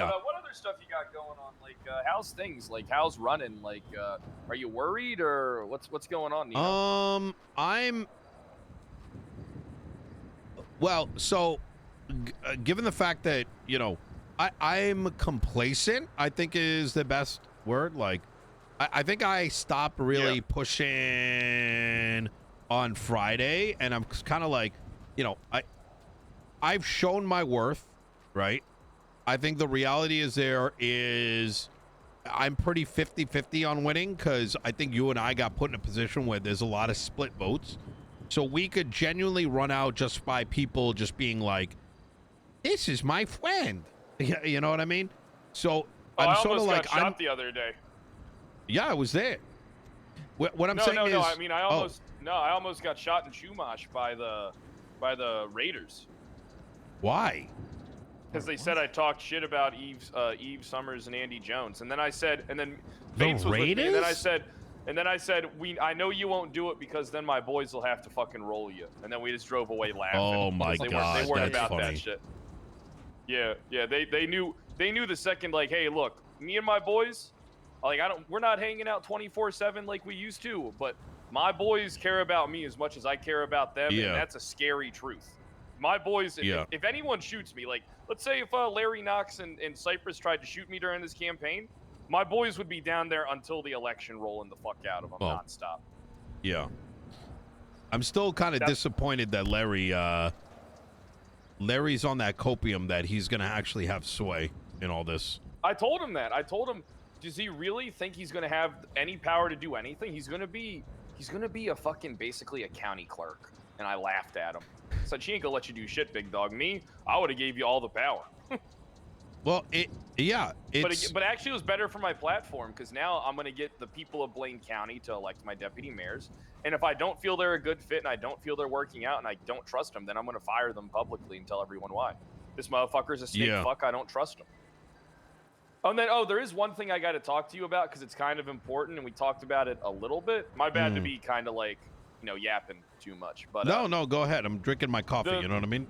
But what other stuff you got going on? Like, how's things? Like, how's running? Like, are you worried or what's going on? Nino? Well, so given the fact that I'm complacent, I think is the best word. Like, I think I stopped really pushing on Friday, and I'm kind of like, I've shown my worth, right? I think the reality is I'm pretty 50-50 on winning, because I think you and I got put in a position where there's a lot of split votes. So we could genuinely run out just by people just being like, this is my friend. You know what I mean? So I'm sort of like, got shot the other day. Yeah, I was there. What I'm saying is, no. I mean, I almost got shot in Chumash by the Raiders. Why? Because they said I talked shit about Eve Summers and Andy Jones, and then I said, and then Bates the was Raiders? with me, and then I said, I know you won't do it because then my boys will have to fucking roll you, and then we just drove away laughing. Oh my god, they weren't that's about funny. that shit. Yeah, they knew the second, like, hey, look, me and my boys, like, we're not hanging out 24/7 like we used to, but my boys care about me as much as I care about them, and that's a scary truth. My boys, if anyone shoots me, like, let's say if Larry Knox and Cypress tried to shoot me during this campaign, my boys would be down there until the election, rolling the fuck out of them nonstop. Yeah. I'm still kind of disappointed that Larry's on that copium that he's going to actually have sway in all this. I told him that. I told him, does he really think he's going to have any power to do anything? He's going to be a fucking, basically a county clerk. And I laughed at him. Said, she ain't gonna let you do shit, big dog. Me, I would have gave you all the power. Well, but actually it was better for my platform, because now I'm gonna get the people of Blaine County to elect my deputy mayors. And if I don't feel they're a good fit and I don't feel they're working out and I don't trust them, then I'm gonna fire them publicly and tell everyone why. This motherfucker's a snake fuck. I don't trust him. And then, there is one thing I got to talk to you about, because it's kind of important, and we talked about it a little bit. My bad to be kind of like, yapping too much. But no, go ahead. I'm drinking my coffee. You know what I mean?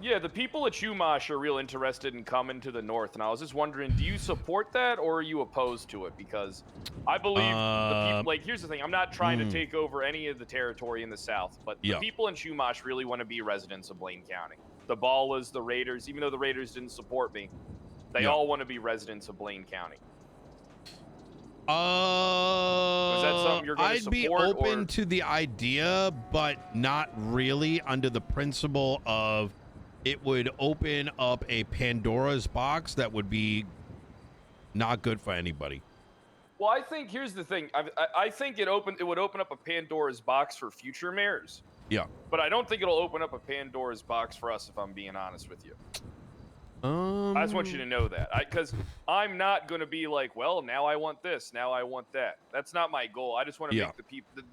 Yeah, the people at Chumash are real interested in coming to the north, and I was just wondering, do you support that or are you opposed to it? Because I believe the people, like, here's the thing, I'm not trying to take over any of the territory in the south, but the people in Chumash really want to be residents of Blaine County. The Ballas, the Raiders, even though the Raiders didn't support me, they all want to be residents of Blaine County. Is that something you're going to support? I'd be open to the idea, but not really, under the principle of it would open up a Pandora's box that would be not good for anybody. Well, I think here's the thing. I think it would open up a Pandora's box for future mayors. Yeah. But I don't think it'll open up a Pandora's box for us, if I'm being honest with you. I just want you to know that, because I'm not going to be like, well, now I want this, now I want that. That's not my goal. I just want to make the people,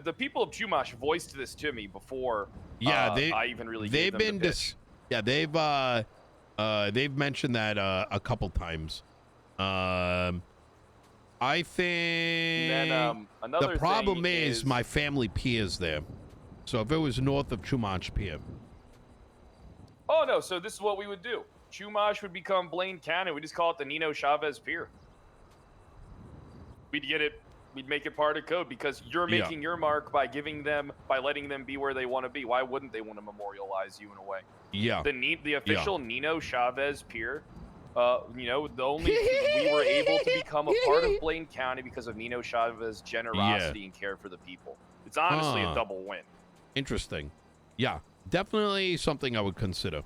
the people of Chumash voiced this to me before. I even really gave them the pitch. They've mentioned that a couple times. I think the problem is my family peers there. So if it was north of Chumash Pier. Oh, no. So this is what we would do. Chumash would become Blaine County. We just call it the Nino Chavez Pier. We'd make it part of code, because you're making your mark by letting them be where they want to be. Why wouldn't they want to memorialize you in a way? Yeah. The official Nino Chavez Pier, we were able to become a part of Blaine County because of Nino Chavez's generosity and care for the people. It's honestly a double win. Interesting. Yeah. Definitely something I would consider.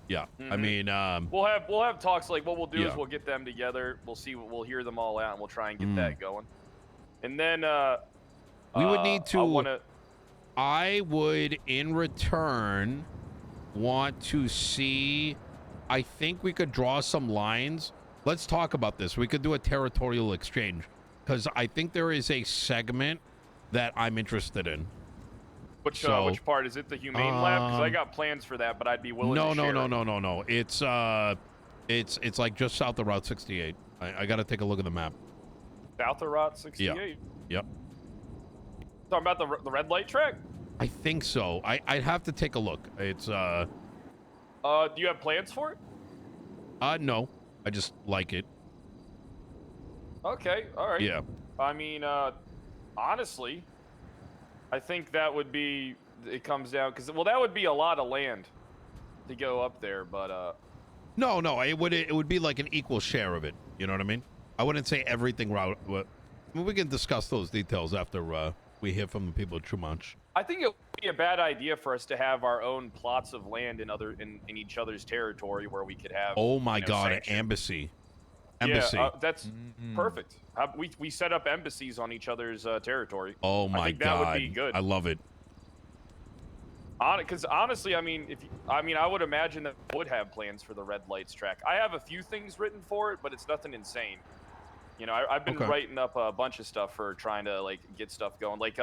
Yeah. I mean, we'll have talks. Like, what we'll do is we'll get them together. We'll hear them all out, and we'll try and get that going. And then we would need to. I would, in return, want to see. I think we could draw some lines. Let's talk about this. We could do a territorial exchange, because I think there is a segment that I'm interested in. Which part is it? The humane lab? Because I got plans for that, but I'd be willing to share. No. It's like just south of Route 68. I got to take a look at the map. South of Route 68? Yeah. Yep. Talking about the red light track? I think so. I'd have to take a look. It's do you have plans for it? No, I just like it. Okay, all right. Yeah. I mean, honestly, I think that would be. It comes down because that would be a lot of land to go up there, but No, it would be like an equal share of it. You know what I mean? I wouldn't say everything. We can discuss those details after we hear from the people at Chumash. I think it would be a bad idea for us to have our own plots of land in each other's territory where we could have. Oh my God, an sanction. embassy. Yeah, that's perfect. We set up embassies on each other's territory. Oh my I think God, that would be good. I love it. Because honestly, I mean, I would imagine that we would have plans for the red lights track. I have a few things written for it, but it's nothing insane. You know, I've been writing up a bunch of stuff for trying to like get stuff going. Like,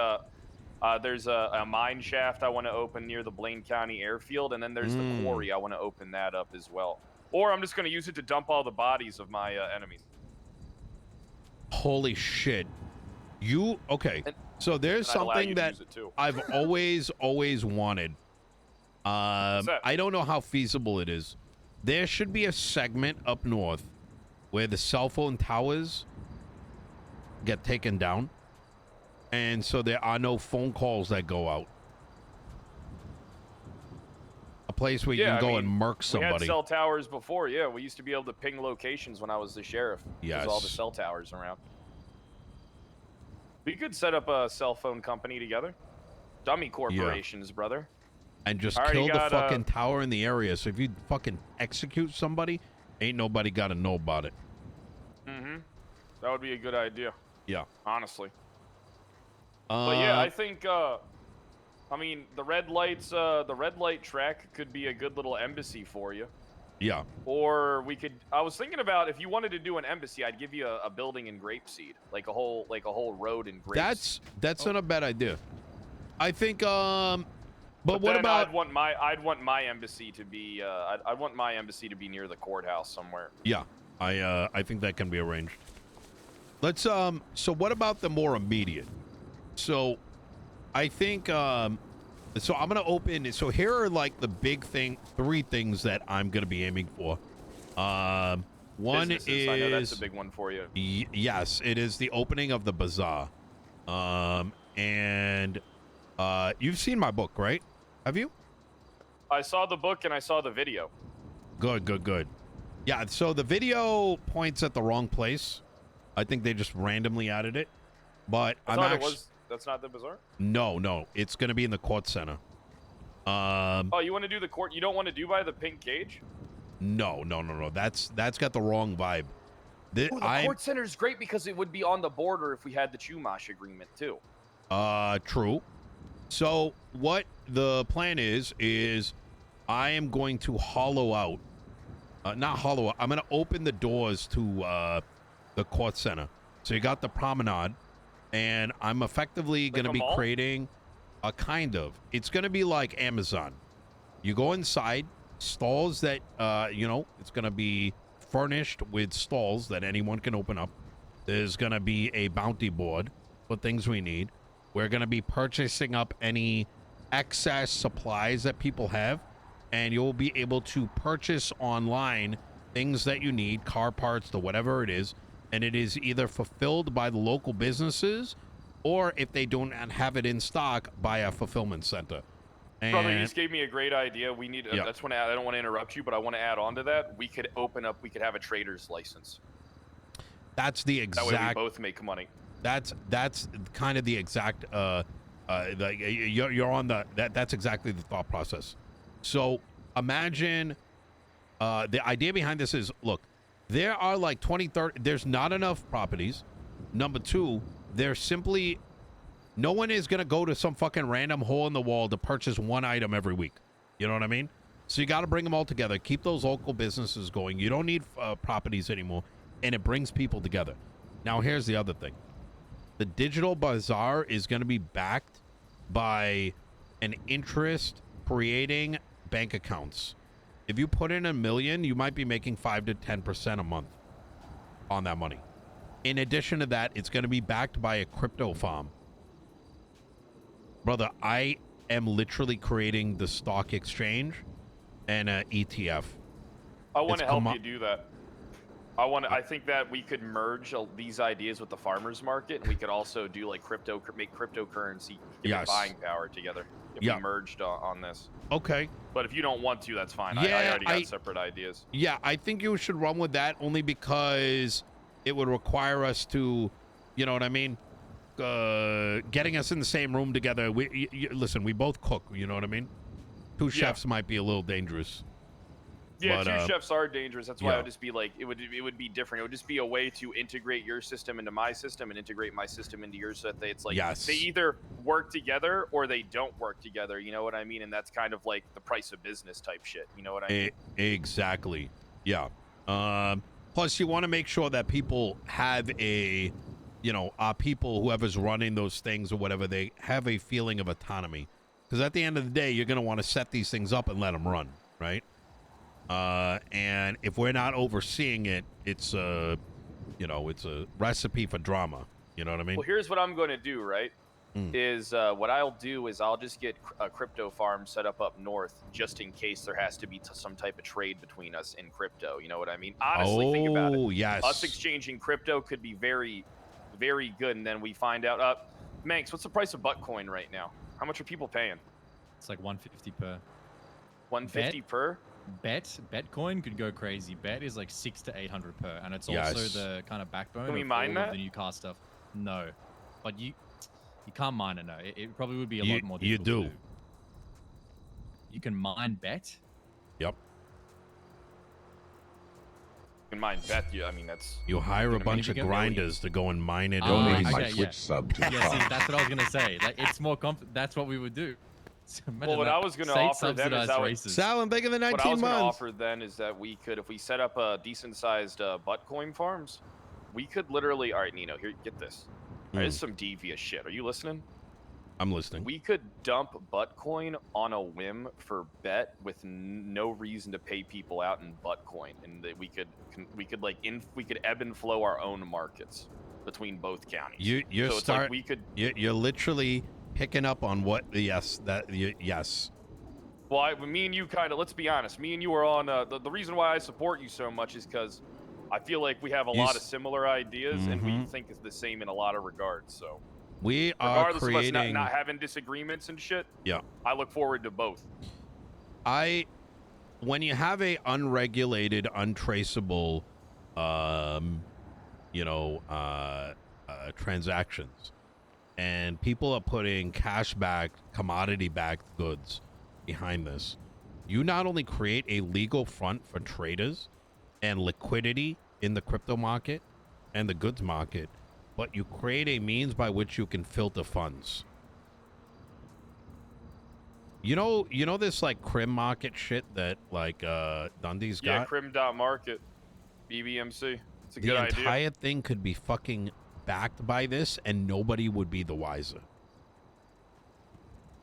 there's a mine shaft I want to open near the Blaine County airfield, and then there's the quarry I want to open that up as well. Or I'm just going to use it to dump all the bodies of my enemies. Holy shit! Okay? So there's something that I've always wanted. I don't know how feasible it is. There should be a segment up north where the cell phone towers get taken down, and so there are no phone calls that go out. A place where you can go and murk somebody. We had cell towers before, yeah. We used to be able to ping locations when I was the sheriff. Yes. There's all the cell towers around. We could set up a cell phone company together. Dummy corporations, brother. And just kill the fucking tower in the area. So if you fucking execute somebody, ain't nobody got to know about it. Mm-hmm. That would be a good idea. Yeah. Honestly. But yeah, I think, I mean, the red light track could be a good little embassy for you. Yeah. Or we could, I was thinking about if you wanted to do an embassy, I'd give you a building in grapeseed, like a whole road in grapes. That's not a bad idea. I think, but what then about? I'd want my embassy to be, I'd want my embassy to be near the courthouse somewhere. Yeah, I think that can be arranged. Let's, so what about the more immediate? So, I think, so I'm gonna open. So here are like the big three things that I'm gonna be aiming for. One Businesses, is, I know that's a big one for you. Yes, it is the opening of the bazaar. And you've seen my book, right? Have you? I saw the book and I saw the video. Good. Yeah, so the video points at the wrong place. I think they just randomly added it. But that's not the bazaar? No, it's going to be in the court center. Oh, you want to do the court? You don't want to do by the pink cage? No. That's got the wrong vibe. The court center is great because it would be on the border if we had the Chumash agreement too. True. So what the plan is I am going to hollow out. Not hollow out. I'm going to open the doors to the court center. So you got the promenade. And I'm effectively going to be creating a kind of. It's going to be like Amazon. You go inside, stalls that, it's going to be furnished with stalls that anyone can open up. There's going to be a bounty board for things we need. We're going to be purchasing up any excess supplies that people have. And you'll be able to purchase online things that you need, car parts, to whatever it is. And it is either fulfilled by the local businesses, or if they don't have it in stock, by a fulfillment center. And brother, you just gave me a great idea. We need. That's when I don't want to interrupt you, but I want to add on to that. We could have a trader's license. That's the exact. That way we both make money. That's kind of the exact. You're on the. That's exactly the thought process. So imagine. The idea behind this is, look. There are like 20, 30, there's not enough properties. Number two, there's simply, no one is going to go to some fucking random hole in the wall to purchase one item every week. You know what I mean? So you got to bring them all together. Keep those local businesses going. You don't need properties anymore. And it brings people together. Now, here's the other thing. The digital bazaar is going to be backed by an interest creating bank accounts. If you put in $1 million, you might be making 5 to 10% a month on that money. In addition to that, it's going to be backed by a crypto farm. Brother, I am literally creating the stock exchange and an ETF. I want It's to help you do that. I think that we could merge these ideas with the farmers market, and we could also do like make cryptocurrency give it buying power together if we merged on this. Okay. But if you don't want to, that's fine. Yeah, I already got separate ideas. Yeah, I think you should run with that only because it would require us to, you know what I mean? Getting us in the same room together. Listen, we both cook, you know what I mean? Two chefs might be a little dangerous. Yeah, two chefs are dangerous. That's why it would just be like it would be different. It would just be a way to integrate your system into my system and integrate my system into yours. So that it's like they either work together or they don't work together. You know what I mean? And that's kind of like the price of business type shit. You know what I mean? Exactly. Yeah. Plus, you want to make sure that people have a, you know, people, whoever's running those things or whatever, they have a feeling of autonomy. Because at the end of the day, you're going to want to set these things up and let them run, right? And if we're not overseeing it, it's a, you know, it's a recipe for drama. You know what I mean? Well, here's what I'm going to do, right? Is what I'll do is I'll just get a crypto farm set up north just in case there has to be some type of trade between us in crypto. You know what I mean? Honestly, think about it. Oh, yes. Us exchanging crypto could be very, very good. And then we find out, Manx, what's the price of Buttcoin right now? How much are people paying? It's like 150 per. 150 per? Betcoin could go crazy. Bet is like 600 to 800 per, and it's also the kind of backbone Can we of mine all that? of the new car stuff. No, but you can't mine it. No, it probably would be a lot more difficult. You do. To do. You can mine bet. Yep. You can mine bet. Yeah, I mean that's. You hire a bunch of grinders to go and mine it. Sub to yeah, see, that's what I was gonna say. Like, it's more that's what we would do. So well, what I was going to offer then is Sal, think of the 19 what I was going to months. offer then is that we could, if we set up a decent-sized Buttcoin farms, we could literally. All right, Nino, here, get this. All right, this is some devious shit. Are you listening? I'm listening. We could dump Buttcoin on a whim for bet with no reason to pay people out in Buttcoin, and that we could ebb and flow our own markets between both counties. You're literally picking up on what yes. Well, me and you kind of, let's be honest, me and you are on the reason why I support you so much is because I feel like we have a lot of similar ideas and we think it's the same in a lot of regards. So we are regardless creating of us not having disagreements and shit. Yeah, I look forward to both. When you have a unregulated, untraceable, transactions, and people are putting cash-backed, commodity-backed goods behind this, you not only create a legal front for traders and liquidity in the crypto market and the goods market, but you create a means by which you can filter funds. You know this like crim market shit that like Dundee's got? Yeah, crim.market, BBMC. It's a good idea. The entire thing could be fucking backed by this and nobody would be the wiser.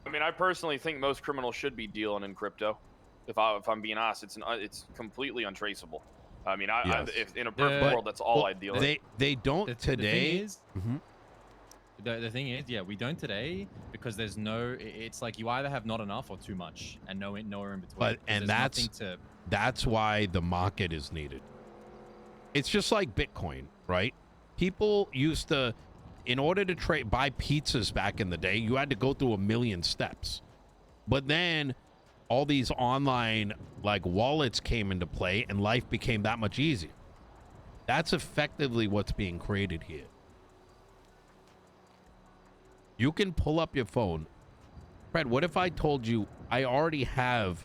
I mean, I personally think most criminals should be dealing in crypto. If I'm being honest, it's completely untraceable. I mean, if in a perfect world, that's all I deal in. They don't today. The thing is, yeah, we don't today because there's no. It's like you either have not enough or too much, and nowhere in between. That's why the market is needed. It's just like Bitcoin, right? People used to, in order to buy pizzas back in the day, you had to go through a million steps. But then all these online like wallets came into play and life became that much easier. That's effectively what's being created here. You can pull up your phone. Fred, what if I told you I already have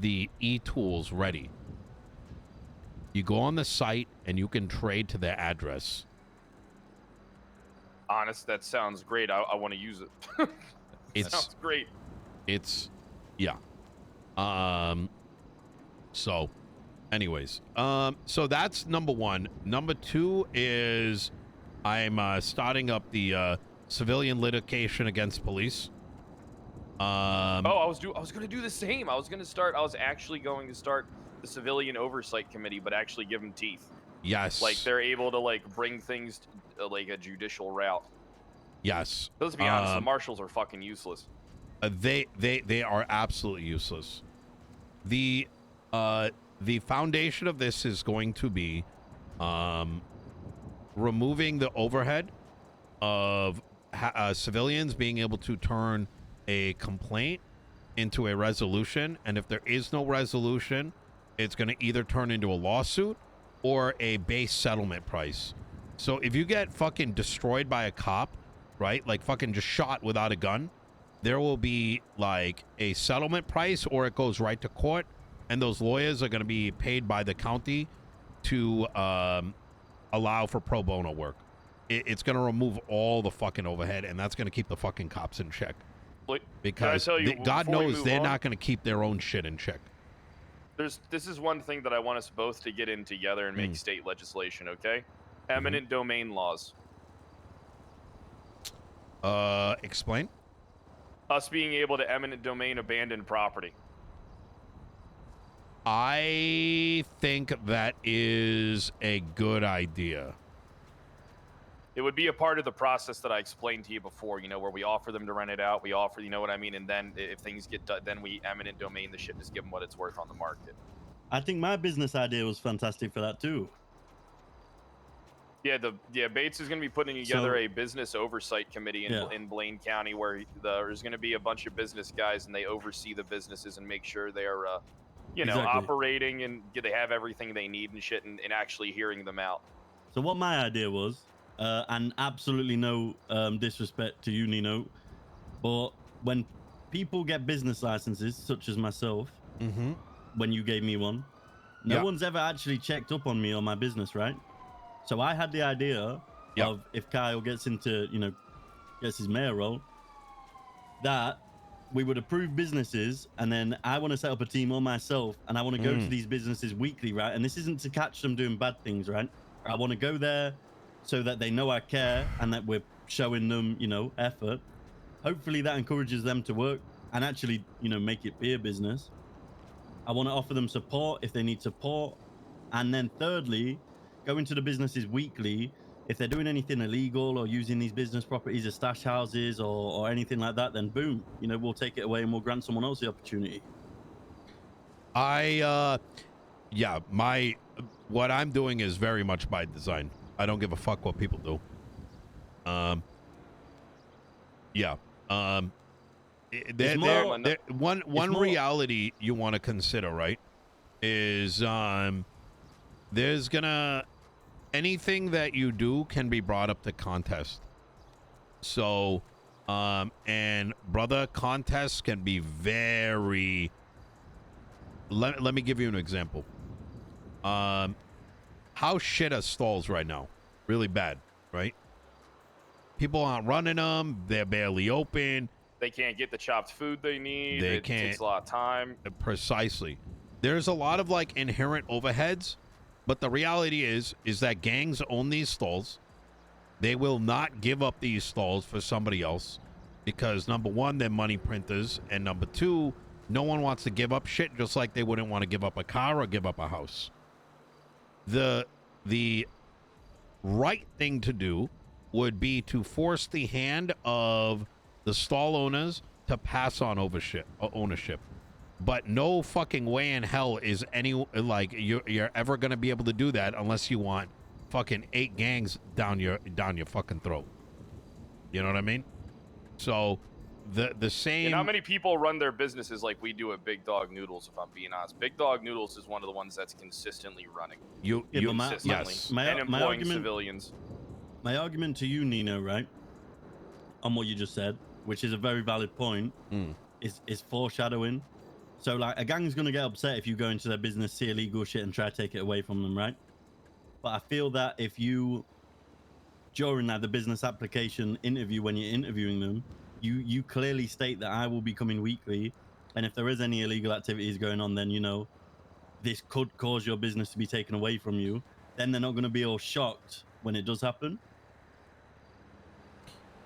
the e-tools ready? You go on the site and you can trade to their address. Honest, that sounds great. I want to use it. It sounds great. Yeah. So anyways, so that's number one. Number two is I'm starting up the civilian litigation against police. I was going to do the same. I was actually going to start the civilian oversight committee, but actually give them teeth. Yes. Like they're able to like bring things to, like a judicial route. Yes. Let's be honest, the marshals are fucking useless. They are absolutely useless. The the foundation of this is going to be removing the overhead of civilians being able to turn a complaint into a resolution, and if there is no resolution, it's going to either turn into a lawsuit or a base settlement price. So if you get fucking destroyed by a cop, right, like fucking just shot without a gun, there will be like a settlement price, or it goes right to court, and those lawyers are going to be paid by the county to allow for pro bono work. It's going to remove all the fucking overhead, and that's going to keep the fucking cops in check. Because God knows they're not going to keep their own shit in check. This is one thing that I want us both to get in together and make state legislation, okay? Eminent domain laws. Explain. Us being able to eminent domain abandoned property. I think that is a good idea. It would be a part of the process that I explained to you before, you know, where we offer them to rent it out, we offer, you know what I mean, and then if things get done, then we eminent domain the shit, just give them what it's worth on the market. I think my business idea was fantastic for that too. Yeah, Bates is going to be putting together a business oversight committee in Blaine County, where there's going to be a bunch of business guys, and they oversee the businesses and make sure they're, operating, and they have everything they need and shit, and actually hearing them out. So what my idea was, and absolutely no disrespect to you, Nino, but when people get business licenses, such as myself, when you gave me one, no one's ever actually checked up on me or my business, right? So I had the idea of, if Kyle gets into, gets his mayor role, that we would approve businesses, and then I want to set up a team on myself, and I want to go to these businesses weekly, right? And this isn't to catch them doing bad things, right? I want to go there so that they know I care and that we're showing them, effort. Hopefully that encourages them to work and actually, make it be a business. I want to offer them support if they need support. And then thirdly, go into the businesses weekly. If they're doing anything illegal or using these business properties as stash houses or anything like that, then boom, we'll take it away and we'll grant someone else the opportunity. What I'm doing is very much by design. I don't give a fuck what people do. One reality you want to consider, right, is there's gonna, anything that you do can be brought up to contest. So, and brother, contests can be very, let me give you an example. How shit are stalls right now? Really bad, right? People aren't running them. They're barely open. They can't get the chopped food they need. It takes a lot of time. Precisely. There's a lot of like inherent overheads, but the reality is that gangs own these stalls. They will not give up these stalls for somebody else because, number one, they're money printers, and number two, no one wants to give up shit, just like they wouldn't want to give up a car or give up a house. The right thing to do would be to force the hand of the stall owners to pass on ownership. But no fucking way in hell is you're ever gonna be able to do that unless you want fucking 8 gangs down your fucking throat. You know what I mean? So the same. How many people run their businesses like we do at Big Dog Noodles? If I'm being honest, Big Dog Noodles is one of the ones that's consistently running. Employing civilians. My argument to you, Nino, right, on what you just said, which is a very valid point, is foreshadowing. So, like, a gang's gonna get upset if you go into their business, see illegal shit, and try to take it away from them, right? But I feel that if you, during the business application interview, when you're interviewing them, you clearly state that I will be coming weekly, and if there is any illegal activities going on, then this could cause your business to be taken away from you. Then they're not going to be all shocked when it does happen.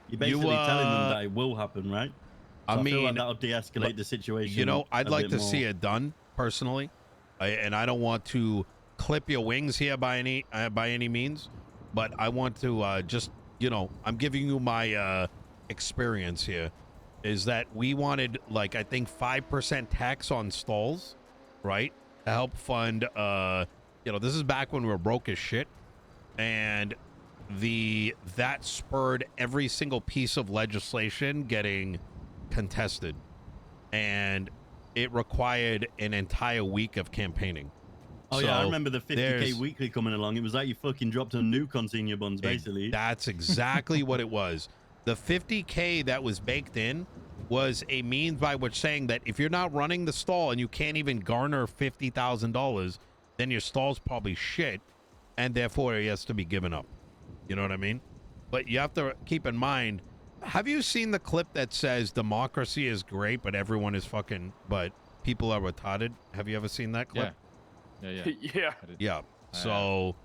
You're basically telling them that it will happen, right? So I feel like that'll de-escalate the situation. I'd like to see it done personally, and I don't want to clip your wings here by any means, but I want to I'm giving you my experience here, is that we wanted I think 5% tax on stalls, right? to help fund, this is back when we were broke as shit. And that spurred every single piece of legislation getting contested. And it required an entire week of campaign. Oh, yeah, I remember the 50K weekly coming along. It was like you fucking dropped a nuke on senior buns, basically. That's exactly what it was. The 50K that was baked in was a means by which saying that if you're not running the stall and you can't even garner $50,000, then your stall's probably shit, and therefore it has to be given up. You know what I mean? But you have to keep in mind, have you seen the clip that says democracy is great, but everyone is but people are retarded? Have you ever seen that clip? Yeah. Yeah. So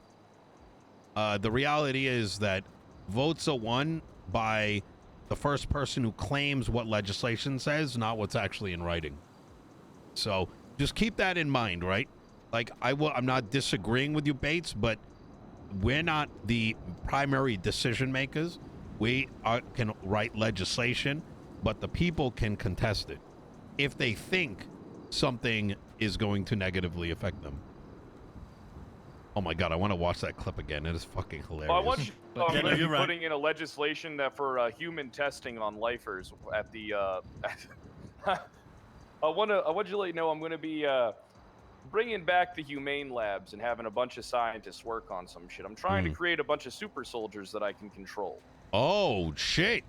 the reality is that votes are won by the first person who claims what legislation says, not what's actually in writing. So just keep that in mind, right? Like, I'm not disagreeing with you, Bates, but we're not the primary decision makers. We can write legislation, but the people can contest it if they think something is going to negatively affect them. Oh my God, I want to watch that clip again. It is fucking hilarious. Well, I'm going to be right. putting in a legislation that for human testing on lifers at the. I want to let you know I'm going to be bringing back the humane labs and having a bunch of scientists work on some shit. I'm trying to create a bunch of super soldiers that I can control. Oh shit!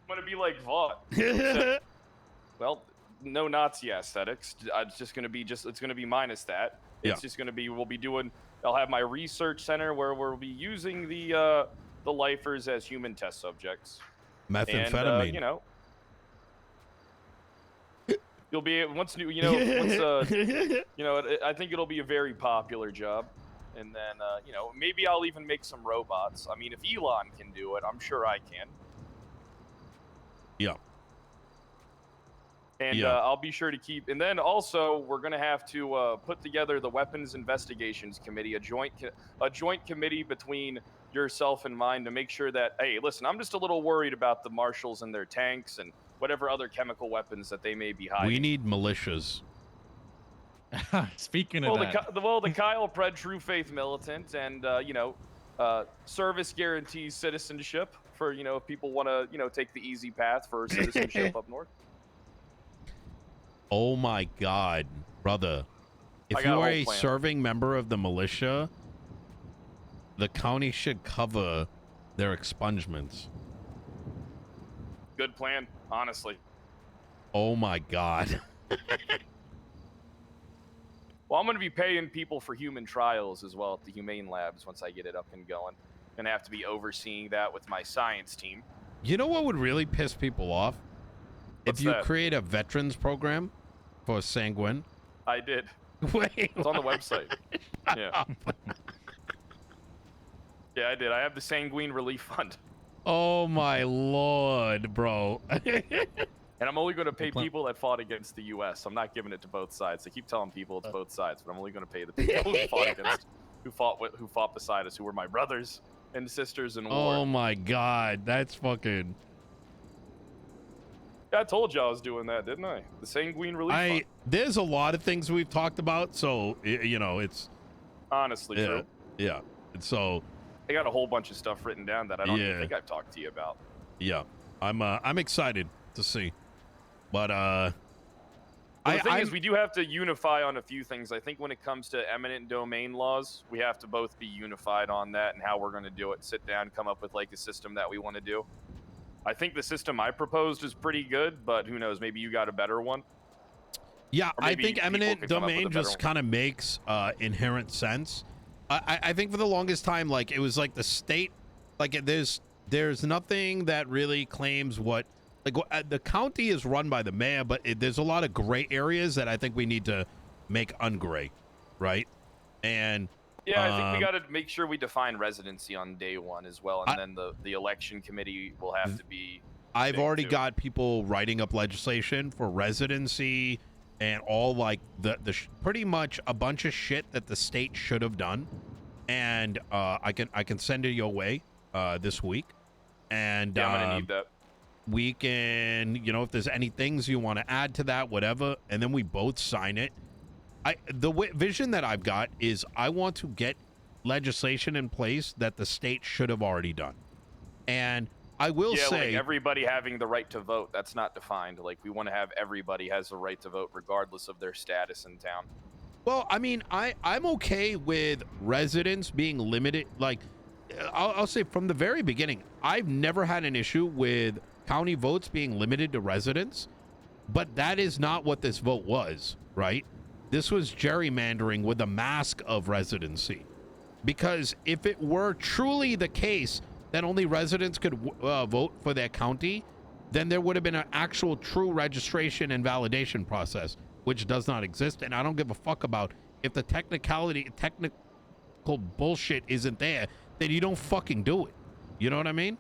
I'm going to be like Vought. Well, no Nazi aesthetics. It's just going to be it's going to be minus that. It's just going to be I'll have my research center where we'll be using the lifers as human test subjects. Methamphetamine. And, you'll be I think it'll be a very popular job. And then maybe I'll even make some robots. I mean, if Elon can do it, I'm sure I can. Yeah. And I'll be sure to keep. And then also, we're going to have to put together the Weapons Investigations Committee, a joint committee between yourself and mine to make sure that, hey, listen, I'm just a little worried about the marshals and their tanks and whatever other chemical weapons that they may be hiding. We need militias. Speaking of that. The Kyle Pred True Faith Militant and, service guarantees citizenship for, if people want to, take the easy path for citizenship up north. Oh my God, brother. If you are a serving member of the militia, the county should cover their expungements. Good plan, honestly. Oh my God. Well, I'm going to be paying people for human trials as well at the humane labs once I get it up and going. Going to have to be overseeing that with my science team. You know what would really piss people off? What's if you that? create a veterans program for Sanguine. I did. Wait, it's on the website. Yeah. Yeah, I did. I have the Sanguine Relief Fund. Oh my Lord, bro. And I'm only going to pay people that fought against the U.S. I'm not giving it to both sides. I keep telling people it's both sides, but I'm only going to pay the people who fought beside us, who were my brothers and sisters in war. Oh my God, that's fucking. Yeah, I told you I was doing that, didn't I? The Sanguine Relief Fund. There's a lot of things we've talked about, so it's honestly true. Yeah, and so I got a whole bunch of stuff written down that I don't even think I've talked to you about. Yeah, I'm excited to see. But the thing is, we do have to unify on a few things. I think when it comes to eminent domain laws, we have to both be unified on that and how we're going to do it. Sit down, come up with like a system that we want to do. I think the system I proposed is pretty good, but who knows? Maybe you got a better one. Yeah, I think eminent domain just kind of makes inherent sense. I think for the longest time, like it was like the state, like there's nothing that really claims what. Like the county is run by the mayor, but there's a lot of gray areas that I think we need to make ungray, right? And yeah, I think we got to make sure we define residency on day one as well, and then the election committee will have to be. I've already got people writing up legislation for residency and all like the pretty much a bunch of shit that the state should have done, and I can send it your way this week, and yeah, I'm gonna need that. We can, you know, if there's any things you want to add to that, whatever, and then we both sign it. The vision that I've got is I want to get legislation in place that the state should have already done. And I will say, like everybody having the right to vote. That's not defined. Like, we want to have everybody has the right to vote regardless of their status in town. well, I mean, I'm okay with residents being limited. Like, I'll say from the very beginning, I've never had an issue with county votes being limited to residents, but that is not what this vote was, right? This was gerrymandering with a mask of residency. Because if it were truly the case that only residents could vote for their county, then there would have been an actual true registration and validation process, which does not exist. And I don't give a fuck about if the technical bullshit isn't there, then you don't fucking do it. You know what I mean?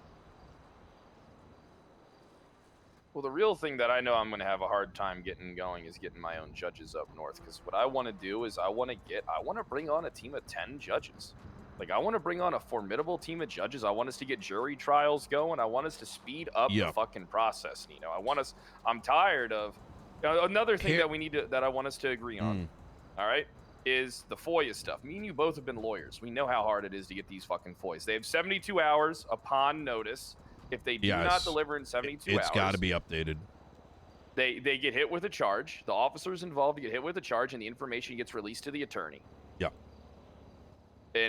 Well, the real thing that I know I'm going to have a hard time getting going is getting my own judges up north. Because what I want to do is I want to bring on a team of 10 judges. Like, I want to bring on a formidable team of judges. I want us to get jury trials going. I want us to speed up the fucking process, Nino. I'm tired of, another thing that I want us to agree on, all right, is the FOIA stuff. Me and you both have been lawyers. We know how hard it is to get these fucking FOIAs. They have 72 hours upon notice. If they do not deliver in 72 hours, it's got to be updated. They get hit with a charge. The officers involved get hit with a charge, and the information gets released to the attorney. Yeah.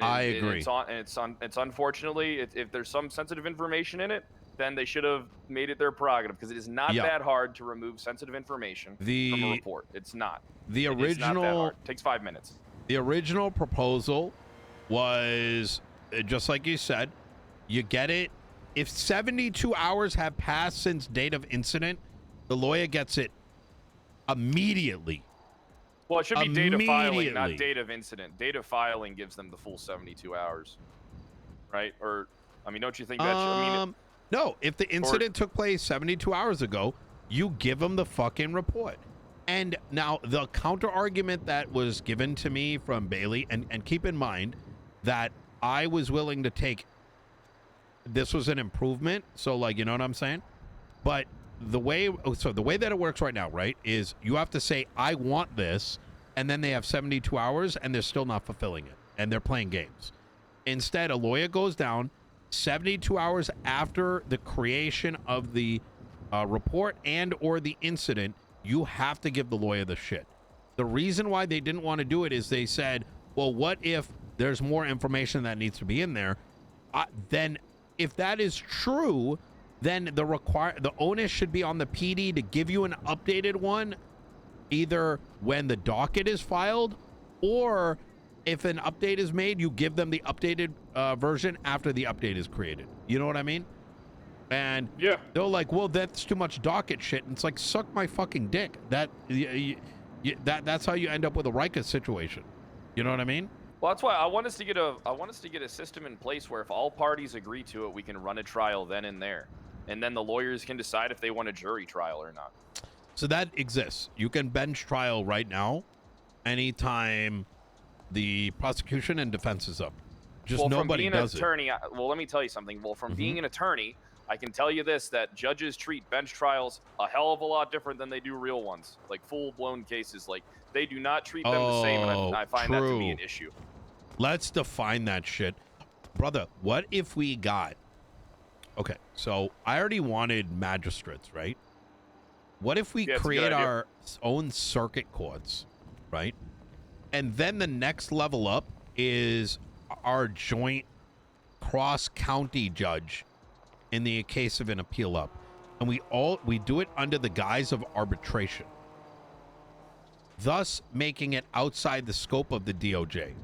I agree. It's unfortunately, if there's some sensitive information in it, then they should have made it their prerogative, because it is not that hard to remove sensitive information from a report. It's not. The original, it's not that hard. It takes 5 minutes. The original proposal was just like you said. You get it. If 72 hours have passed since date of incident, the lawyer gets it immediately. Well, it should be date of filing, not date of incident. Date of filing gives them the full 72 hours, right? Or, I mean, don't you think that should, no, if the incident took place 72 hours ago, you give them the fucking report. And now the counter argument that was given to me from Bailey, and keep in mind that I was willing to take, this was an improvement. So, like, you know what I'm saying? But the way that it works right now, right, is you have to say, I want this, and then they have 72 hours and they're still not fulfilling it, and they're playing games. Instead, a lawyer goes down 72 hours after the creation of the report and or the incident. You have to give the lawyer the shit. The reason why they didn't want to do it is they said, well, what if there's more information that needs to be in there? Then if that is true, then the onus should be on the PD to give you an updated one, either when the docket is filed, or if an update is made, you give them the updated version after the update is created. You know what I mean? And they're like, well, that's too much docket shit. And it's like, suck my fucking dick. That's how you end up with a Riker situation. You know what I mean? Well, that's why I want us to get a system in place where if all parties agree to it, we can run a trial then and there. And then the lawyers can decide if they want a jury trial or not. So that exists. You can bench trial right now anytime the prosecution and defense is up. Just nobody does it. Well, let me tell you something. Well, from being an attorney, I can tell you this, that judges treat bench trials a hell of a lot different than they do real ones. Like full-blown cases. Like, they do not treat them the same, and I find that to be an issue. Let's define that shit. Brother, what if we got... Okay, so I already wanted magistrates, right? What if we create our own circuit courts, right? And then the next level up is our joint cross-county judge in the case of an appeal up. And we do it under the guise of arbitration, thus making it outside the scope of the DOJ.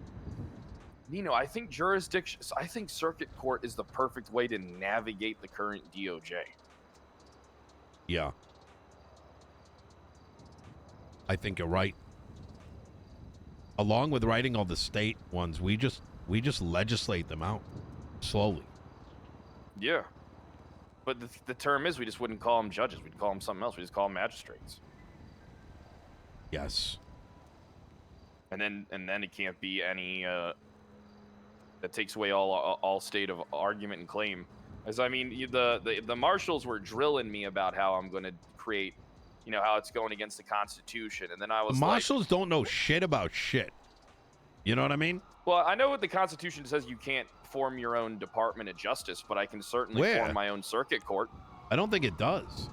Nino, I think circuit court is the perfect way to navigate the current DOJ. Yeah. I think you're right. Along with writing all the state ones, we just legislate them out slowly. Yeah. But the term is, we just wouldn't call them judges. We'd call them something else. We just call them magistrates. Yes. And then it can't be any that takes away all state of argument and claim. As I mean, the marshals were drilling me about how I'm going to create, you know, how it's going against the Constitution, and then I The was marshals don't know shit about shit. You know what I mean? well, I know what the Constitution says. You can't form your own Department of Justice, but I can certainly Where? form my own circuit court. I don't think it does.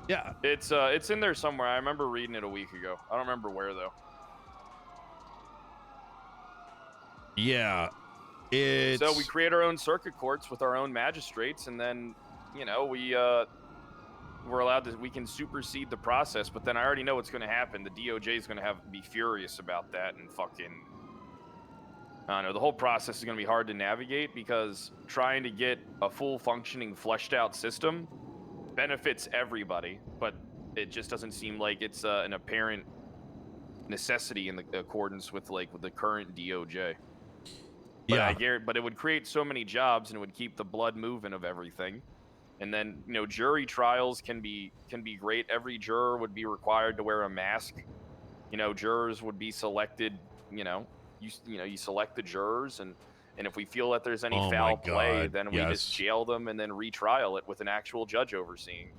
Yeah. It's in there somewhere. I remember reading it a week ago. I don't remember where though. Yeah. It's So we create our own circuit courts with our own magistrates, and then, you know, we're allowed to, we can supersede the process. But then I already know what's going to happen. The DOJ is going to be furious about that, and fucking, I don't know. The whole process is going to be hard to navigate because trying to get a full functioning, fleshed out system benefits everybody, but it just doesn't seem like it's an apparent necessity in the accordance with the current DOJ. But yeah. But it would create so many jobs, and it would keep the blood moving of everything. And then, you know, jury trials can be great. Every juror would be required to wear a mask. You know, jurors would be selected. You know, you select the jurors, and if we feel that there's any foul play, then we just jail them and then retrial it with an actual judge overseeing.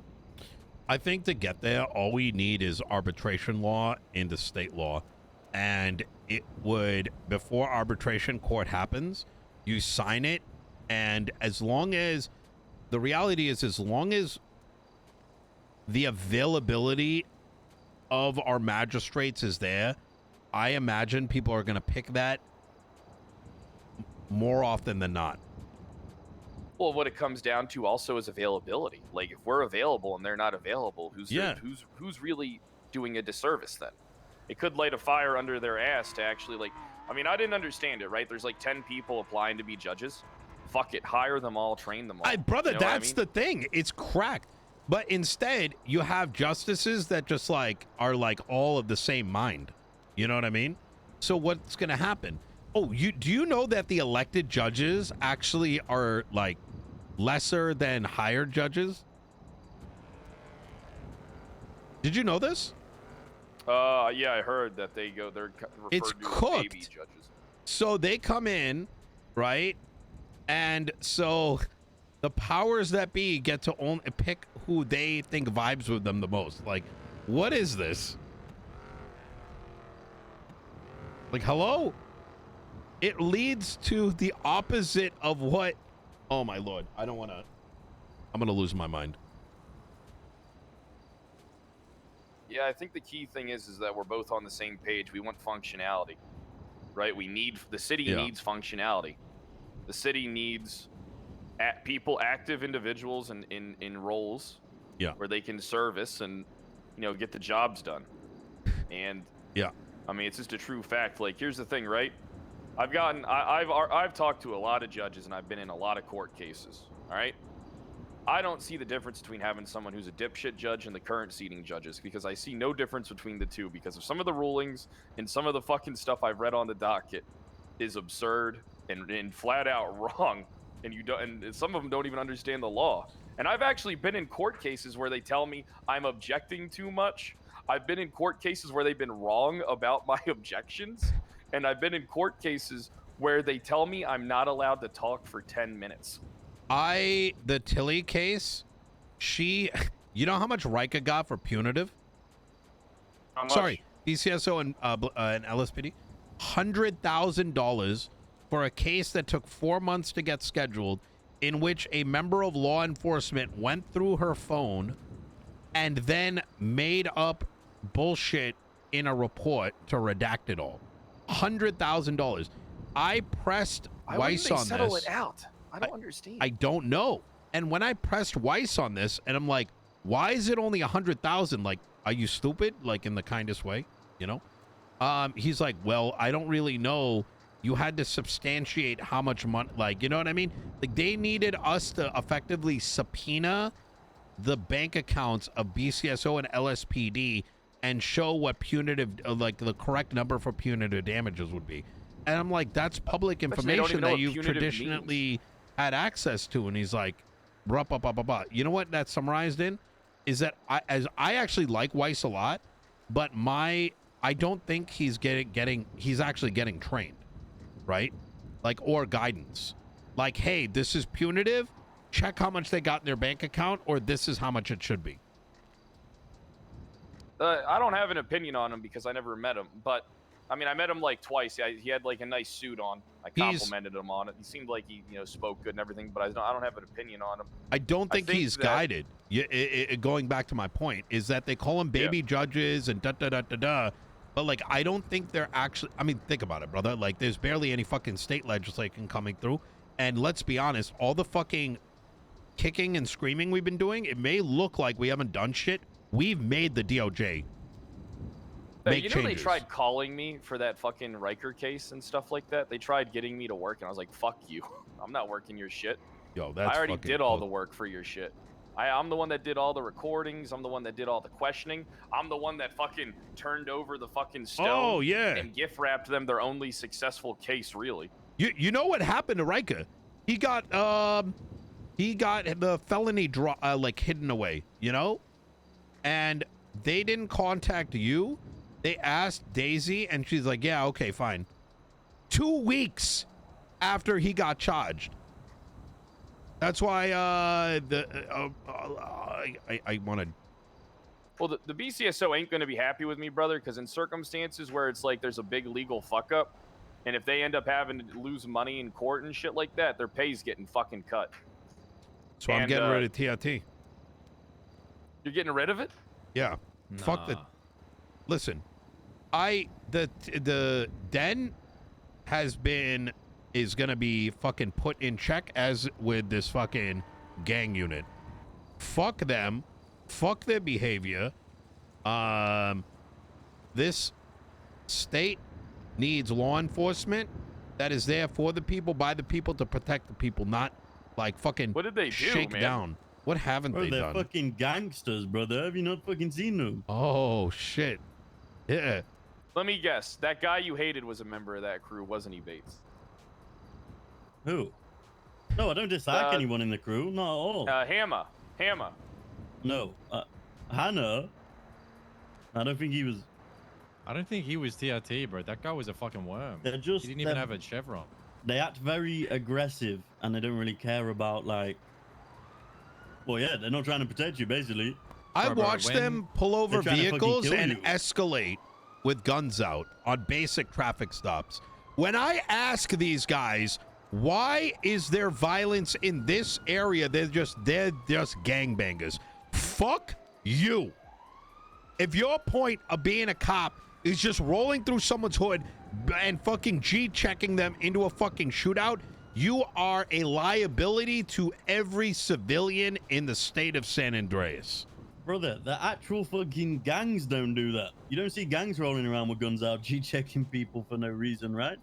I think to get there, all we need is arbitration law into state law. And it would, before arbitration court happens, you sign it. And as long as, the reality is, as long as the availability of our magistrates is there, I imagine people are going to pick that more often than not. Well, what it comes down to also is availability. Like, if we're available and they're not available, who's really doing a disservice then? It could light a fire under their ass to actually, I mean, I didn't understand it, right? There's 10 people applying to be judges. Fuck it, hire them all, train them all. Brother, you know that's the thing. It's cracked. But instead, you have justices that just are all of the same mind. You know what I mean? So what's going to happen? Oh, do you know that the elected judges actually are lesser than hired judges? Did you know this? Yeah, I heard that they're referred It's to as cooked. baby judges. So they come in, right? And so the powers that be get to only pick who they think vibes with them the most. What is this? Hello? It leads to the opposite of what... Oh, my Lord. I don't want to... I'm going to lose my mind. Yeah, I think the key thing is that we're both on the same page. We want functionality, right? The city needs functionality. The city needs people, active individuals in roles where they can service and, get the jobs done. And I mean, it's just a true fact. Here's the thing, right? I've talked to a lot of judges, and I've been in a lot of court cases. All right. I don't see the difference between having someone who's a dipshit judge and the current seating judges, because I see no difference between the two because of some of the rulings and some of the fucking stuff I've read on the docket is absurd and flat out wrong. And some of them don't even understand the law. And I've actually been in court cases where they tell me I'm objecting too much. I've been in court cases where they've been wrong about my objections. And I've been in court cases where they tell me I'm not allowed to talk for 10 minutes. The Tilly case, you know how much Rika got for punitive? How much? Sorry, BCSO and LSPD? $100,000 for a case that took 4 months to get scheduled, in which a member of law enforcement went through her phone and then made up bullshit in a report to redact it all. $100,000. I pressed Weiss on this. Why wouldn't they settle it out? I don't understand. I don't know. And when I pressed Weiss on this, and I'm like, why is it only 100,000? Are you stupid? In the kindest way, He's like, well, I don't really know. You had to substantiate how much money, you know what I mean? They needed us to effectively subpoena the bank accounts of BCSO and LSPD and show what punitive, the correct number for punitive damages would be. And I'm like, that's public information that you've traditionally had access to. And he's like, blah, blah, blah, blah, blah. You know what that summarized in? Is that I actually like Weiss a lot, but I don't think he's he's actually getting trained, right? Or guidance. Hey, this is punitive. check how much they got in their bank account, or this is how much it should be? I don't have an opinion on him because I never met him, but I mean, I met him like twice. He had like a nice suit on. I complimented him on it. He seemed like he, spoke good and everything, but I don't have an opinion on him. I don't think he's that, guided. Going back to my point is that they call them baby judges and da-da-da-da-da, but like, I don't think they're actually, I mean, think about it, brother. Like, there's barely any fucking state legislation coming through. And let's be honest, all the fucking kicking and screaming we've been doing, it may look like we haven't done shit. We've made the DOJ make changes. They tried calling me for that fucking Riker case and stuff like that. They tried getting me to work, and I was like, fuck you. I'm not working your shit. Yo, that's I already did all the work for your shit. I'm the one that did all the recordings. I'm the one that did all the questioning. I'm the one that fucking turned over the fucking stone. Oh, yeah. And gift wrapped them their only successful case, really. You know what happened to Riker? He got the felony hidden away, And they didn't contact you. They asked Daisy, and she's like, yeah, okay, fine. 2 weeks after he got charged. That's why I wanted. Well, the BCSO ain't going to be happy with me, brother, because in circumstances where it's like there's a big legal fuck up, and if they end up having to lose money in court and shit like that, their pay's getting fucking cut. So I'm getting rid of TRT. You're getting rid of it? Yeah. Nah. Fuck the. Listen, the den is gonna be fucking put in check as with this fucking gang unit. Fuck them. Fuck their behavior. This state needs law enforcement that is there for the people, by the people, to protect the people, not like fucking what did they do, shake man? down. What haven't they they're done? fucking gangsters, brother. Have you not fucking seen them? Oh shit. Yeah. Let me guess. That guy you hated was a member of that crew, wasn't he, Bates? Who? No, I don't dislike anyone in the crew. Not at all. Hammer. No. Hannah. I don't think he was. I don't think he was TRT, bro. That guy was a fucking worm. They're just. He didn't even have a chevron. They act very aggressive, and they don't really care about like. Well, yeah, they're not trying to protect you, basically. I watched them pull over They're trying to fucking vehicles kill and you. escalate with guns out on basic traffic stops. When I ask these guys, why is there violence in this area? They're just gangbangers. Fuck you. If your point of being a cop is just rolling through someone's hood and fucking G-checking them into a fucking shootout, you are a liability to every civilian in the state of San Andreas. Brother, the actual fucking gangs don't do that. You don't see gangs rolling around with guns out, G-checking people for no reason, right?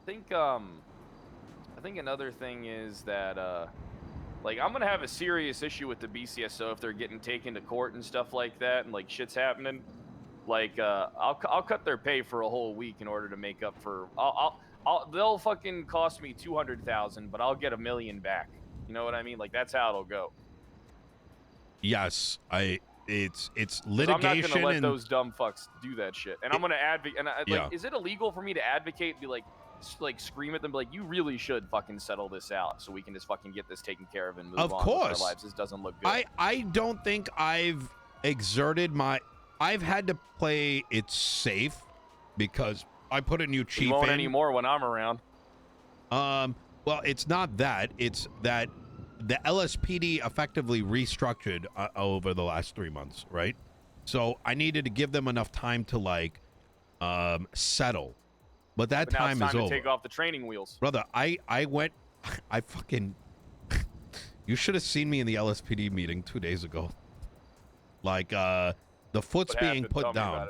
I think another thing is that like, I'm gonna have a serious issue with the BCSO if they're getting taken to court and stuff like that, and like shit's happening. Like, I'll cut their pay for a whole week in order to make up for. They'll fucking cost me $200,000, but I'll get $1 million back. You know what I mean? Like, that's how it'll go. Yes, it's litigation. I'm not gonna let those dumb fucks do that shit, and I'm gonna advocate. And yeah. Is it illegal for me to advocate and be like scream at them, be like, you really should fucking settle this out so we can just fucking get this taken care of and move on with our lives? This doesn't look good. I don't think I've exerted my. I've had to play it safe because I put a new chief you won't in. anymore when I'm around. Well, it's not that. It's that the LSPD effectively restructured over the last 3 months, right? So I needed to give them enough time to like settle. But that now time it's is over. To take off the training wheels. Brother, I went, I fucking, you should have seen me in the LSPD meeting 2 days ago. Like, the foot's being put down.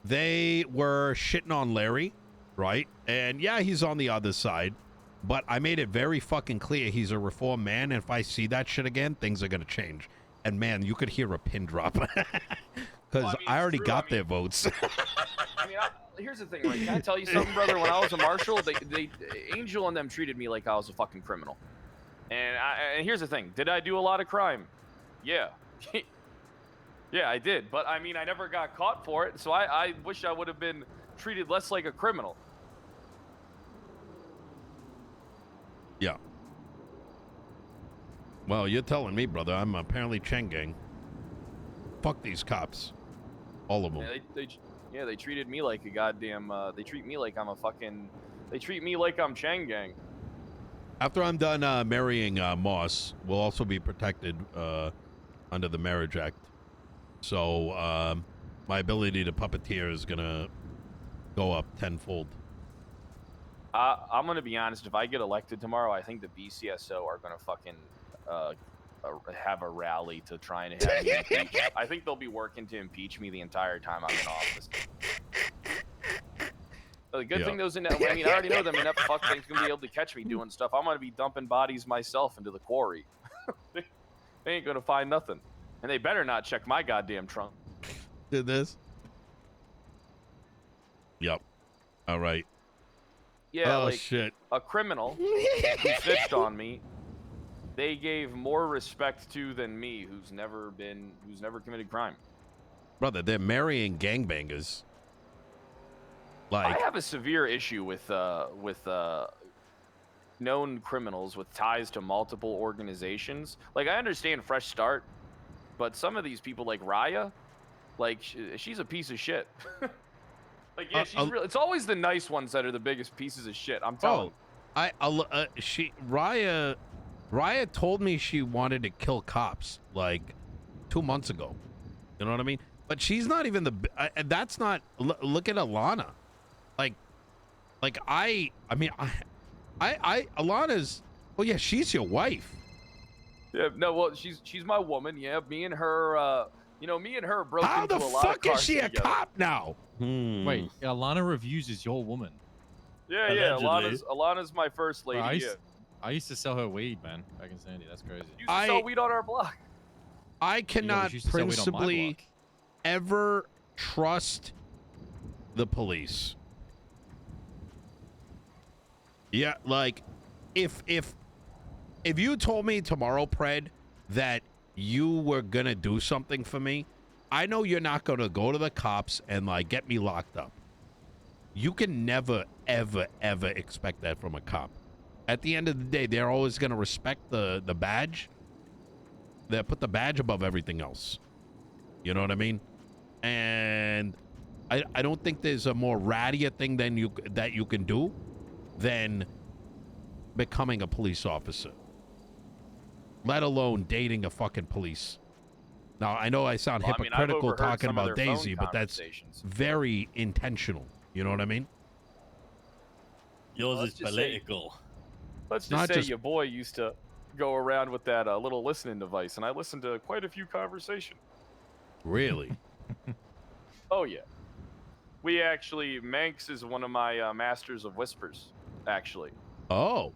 They were shitting on Larry, right? And yeah, he's on the other side, but I made it very fucking clear he's a reformed man, and if I see that shit again, things are gonna change. And man, you could hear a pin drop. Because I already got their votes. I mean, here's the thing, right? Can I tell you something, brother? When I was a marshal, they Angel and them treated me like I was a fucking criminal. And here's the thing: did I do a lot of crime? Yeah, yeah, I did. But I mean, I never got caught for it. So I wish I would have been treated less like a criminal. Yeah. Well, you're telling me, brother. I'm apparently Cheng Gang. Fuck these cops. All of them. Yeah, they treated me like a goddamn. They treat me like I'm a fucking. They treat me like I'm Chang Gang. After I'm done marrying Moss, we'll also be protected under the Marriage Act. So my ability to puppeteer is gonna go up tenfold. I'm gonna be honest. If I get elected tomorrow, I think the BCSO are gonna fucking have a rally to try and have me impeached. I think they'll be working to impeach me the entire time I'm in office. The good thing those I mean, I already know them enough fuckthings gonna be able to catch me doing stuff. I'm gonna be dumping bodies myself into the quarry. They ain't gonna find nothing, and they better not check my goddamn trunk. Did this? Yep. All right. Yeah, oh like shit. A criminal who snitched on me, they gave more respect to than me, who's never committed crime. Brother, they're marrying gangbangers. Like, I have a severe issue with known criminals with ties to multiple organizations. Like, I understand Fresh Start, but some of these people, like Raya, like she's a piece of shit. Like, yeah, she's real. It's always the nice ones that are the biggest pieces of shit. I'm telling you. Raya told me she wanted to kill cops like 2 months ago. You know what I mean? But she's not even that's not. Look at Alana. Alana's. Oh yeah, she's your wife. Yeah, no, well, she's my woman. Yeah, me and her. Me and her broke How into the a lot of fuck is cars she a together. cop now? Wait, Alana Reviews is your woman. Yeah, Allegedly. Alana's my first lady. Bro, I used to sell her weed, man, back in Sandy. That's crazy. Used to sell weed on our block. I cannot used to sell weed on my principally block. ever trust the police. Yeah, like if you told me tomorrow, Pred, that you were gonna do something for me, I know you're not gonna go to the cops and like get me locked up. You can never, ever, ever expect that from a cop. At the end of the day, they're always gonna respect the badge. They put the badge above everything else. You know what I mean? And I don't think there's a more rattier thing that you can do than becoming a police officer. Let alone dating a fucking police. Now, I know I sound hypocritical I've overheard talking some of about their phone Daisy, but that's conversations. very intentional. You know what I mean? Yours Let's is just say- political. Let's Not just say just- your boy used to go around with that little listening device, and I listened to quite a few conversations. Really? Oh yeah, Manx is one of my masters of whispers. Actually, Oh.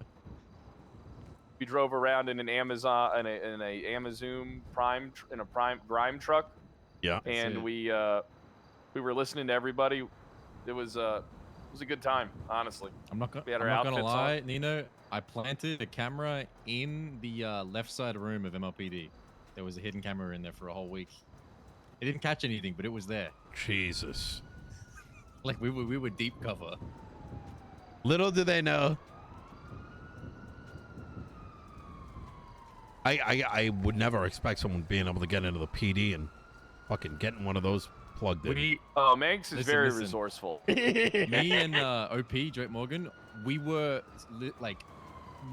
we drove around in an Amazon in a Amazon Prime Grime truck, Yeah. and we were listening to everybody. It was a good time, honestly. I'm not gonna We had our gonna outfits on. lie, Nino. I planted a camera in the left side room of MLPD. There was a hidden camera in there for a whole week. It didn't catch anything, but it was there. Jesus. Like we were deep cover. Little do they know. I would never expect someone being able to get into the PD and fucking getting one of those plugged in. Manx is Listen, very listen. resourceful. Me and OP, Drake Morgan, we were like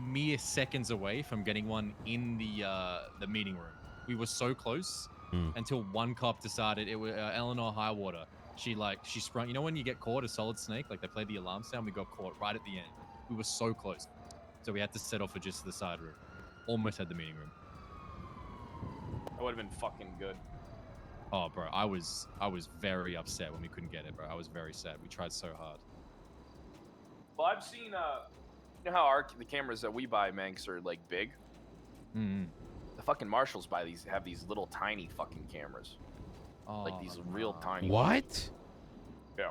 mere seconds away from getting one in the meeting room. We were so close until one cop decided it was Eleanor Highwater. She sprung. You know when you get caught a solid snake, like they played the alarm sound, we got caught right at the end. We were so close, so we had to set off for just the side room. Almost had the meeting room. That would have been fucking good. Oh, bro, I was very upset when we couldn't get it, bro. I was very sad. We tried so hard. Well, I've seen, you know how the cameras that we buy, Manx, are like big. Mm-hmm. The fucking marshals have these little tiny fucking cameras, Oh, like these real no. tiny. What? Yeah.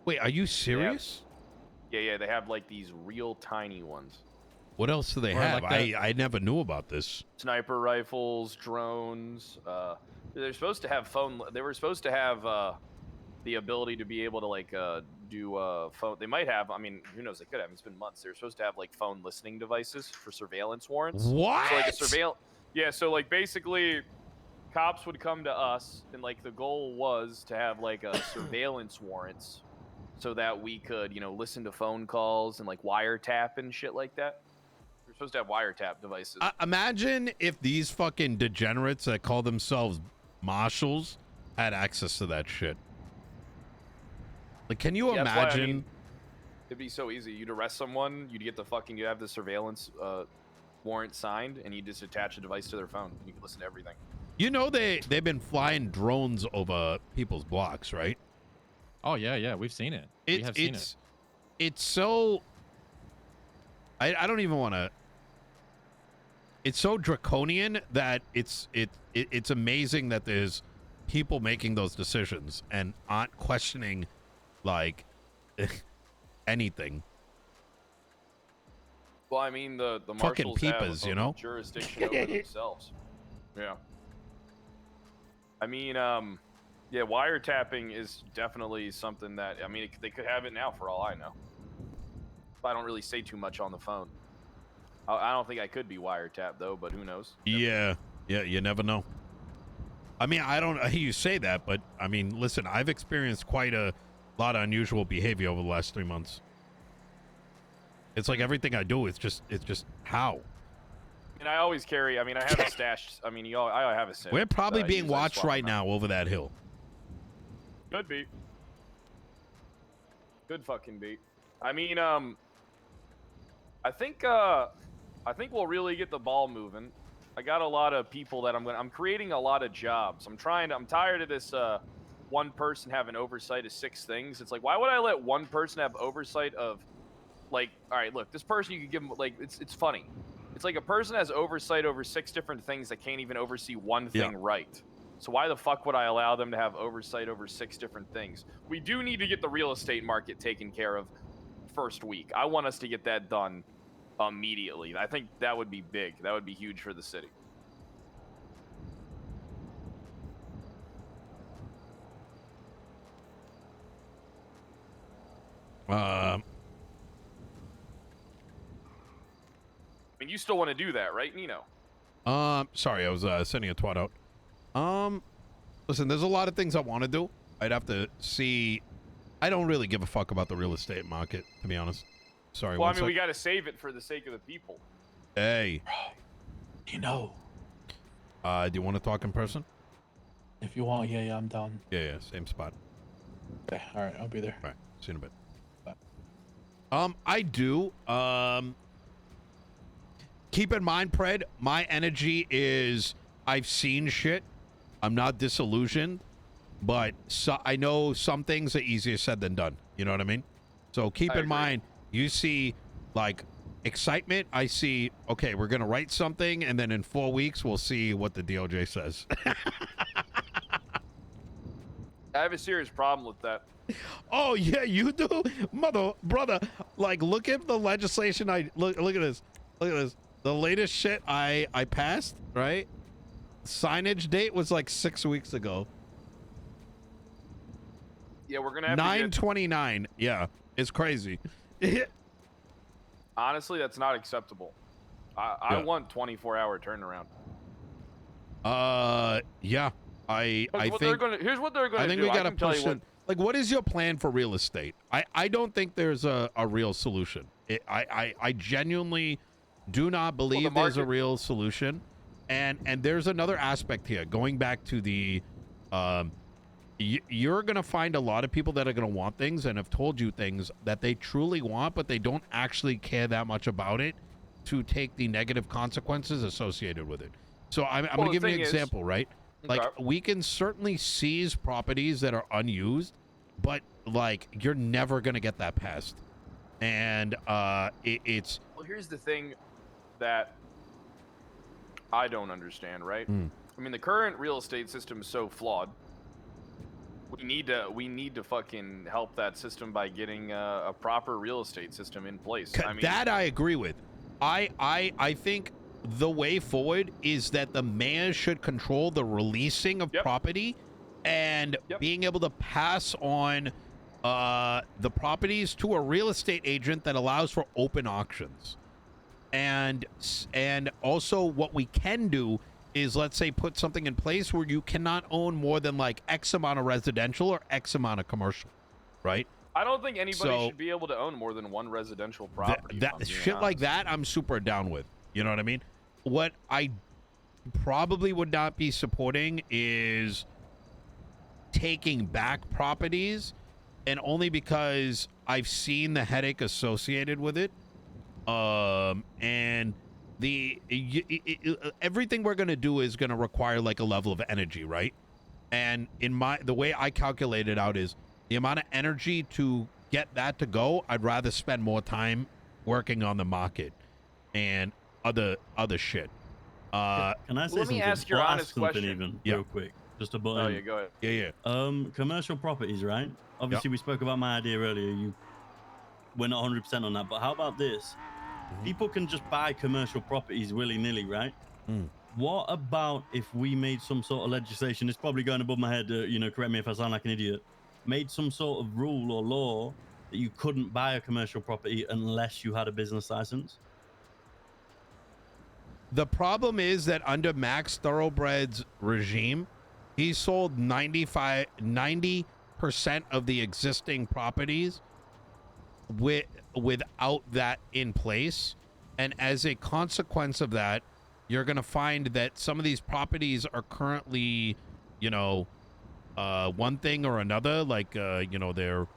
Wait, are you serious? Yeah. They have like these real tiny ones. What else do they Or have? like I never knew about this. Sniper rifles, drones. They're supposed to have They were supposed to have the ability to be able to like do phone. They might have. I mean, who knows? They could have. It's been months. They're supposed to have like phone listening devices for surveillance warrants. What? So like a Yeah. So like basically, cops would come to us, and like the goal was to have like a surveillance warrants, so that we could listen to phone calls and like wiretap and shit like that. We're supposed to have wiretap devices. Imagine if these fucking degenerates that call themselves marshals had access to that shit. Like, can you Yeah, that's why, imagine? It'd be so easy. You'd arrest someone, you'd have the surveillance warrant signed, and you just attach a device to their phone. And you can listen to everything. You know they've been flying drones over people's blocks, right? Oh yeah, we've seen it. We have seen it. It's so. I don't even want to. It's so draconian that it's amazing that there's people making those decisions and aren't questioning like anything. Well, I mean the Fucking marshals peepers, have jurisdiction over themselves. Yeah. I mean, yeah, wiretapping is definitely something that they could have it now for all I know. I don't really say too much on the phone. I don't think I could be wiretapped though, but who knows? Yeah, you never know. I mean, I don't. You say that, but I mean, listen, I've experienced quite a lot of unusual behavior over the last 3 months. It's like everything I do, it's just how. And I always carry. I mean, I have a stash. I mean, I have a SIM. We're probably that I being use. I watched swap right them out. now over that hill. Could be. Could fucking be. I mean, I think we'll really get the ball moving. I got a lot of people that I'm creating a lot of jobs. I'm tired of this one person having oversight of 6 things. It's like, why would I let one person have oversight of, like, all right, look, this person, you could give them, like, it's funny. It's like a person has oversight over 6 different things that can't even oversee one thing right. So why the fuck would I allow them to have oversight over 6 different things? We do need to get the real estate market taken care of first week. I want us to get that done immediately. I think that would be big. That would be huge for the city. I mean, you still want to do that, right, Nino? Sorry, I was sending a twat out. Listen, there's a lot of things I want to do. I'd have to see. I don't really give a fuck about the real estate market, to be honest. Sorry. Well, I mean, we got to save it for the sake of the people. Hey. You know. Do you want to talk in person? If you want, yeah, I'm down. Yeah, same spot. Okay, all right, I'll be there. All right, see you in a bit. Bye. I do. Keep in mind, Pred, my energy is I've seen shit. I'm not disillusioned, but I know some things are easier said than done. You know what I mean? So keep in mind, you see like excitement. I see, okay, we're going to write something, and then in 4 weeks, we'll see what the DOJ says. I have a serious problem with that. Oh, yeah, you do? Brother, like, look at the legislation. Look at this. Look at this. The latest shit I passed, right? Signage date was like 6 weeks ago. Yeah, we're going to have 9/29. Yeah, it's crazy. Honestly, that's not acceptable. I want 24-hour turnaround. Yeah. I think here's what they're going to do. I think we got to push it. Like, what is your plan for real estate? I don't think there's a real solution. I genuinely do not believe there's a real solution. And there's another aspect here. Going back to the, you're going to find a lot of people that are going to want things and have told you things that they truly want, but they don't actually care that much about it to take the negative consequences associated with it. So I'm going to give you an example, right? Like, we can certainly seize properties that are unused, but like, you're never going to get that passed. And it's... Well, here's the thing that I don't understand, right? I mean, the current real estate system is so flawed. We need to fucking help that system by getting a proper real estate system in place. I mean, that I agree with. I think the way forward is that the mayor should control the releasing of property and being able to pass on the properties to a real estate agent that allows for open auctions. And also what we can do is, let's say, put something in place where you cannot own more than like X amount of residential or X amount of commercial, right? I don't think anybody So- should be able to own more than one residential property. if I'm That being shit like honest. that, I'm super down with. You know what I mean? What I probably would not be supporting is taking back properties, and only because I've seen the headache associated with it. And everything we're gonna do is gonna require like a level of energy, right? And the way I calculate it out is the amount of energy to get that to go. I'd rather spend more time working on the market and other shit. Can I say let me something? ask your Or honest something question. even Yeah. real quick, just a Oh button. yeah, go ahead. Yeah. Commercial properties, right? Obviously, we spoke about my idea earlier. We're not 100% on that, but how about this? People can just buy commercial properties willy-nilly, right? What about if we made some sort of legislation? It's probably going above my head. Correct me if I sound like an idiot. Made some sort of rule or law that you couldn't buy a commercial property unless you had a business license. The problem is that under Max Thoroughbred's regime, he sold 90% of the existing properties without that in place. And as a consequence of that, you're going to find that some of these properties are currently, one thing or another. Like, they're...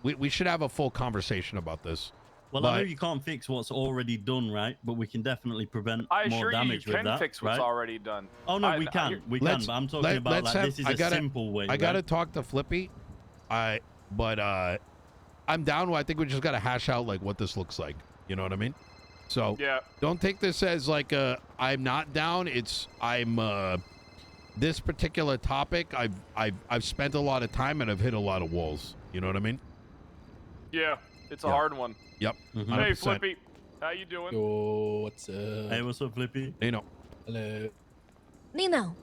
We should have a full conversation about this. Well, I know you can't fix what's already done, right? But we can definitely prevent I more assure you, you damage with can that, fix what's right? already done. Oh no, we can. We can. But I'm talking about like this is a simple way. I gotta right? talk to Flippy. I'm down. I think we just gotta hash out like what this looks like. You know what I mean? So Yeah. don't take this as like I'm not down. I'm this particular topic. I've spent a lot of time and I've hit a lot of walls. You know what I mean? Yeah, it's a Yeah. hard one. Yep. Mhm. 100%. Hey, Flippy, how you doing? Yo, what's up? Hey, what's up, Flippy? You know. Hello. Nino,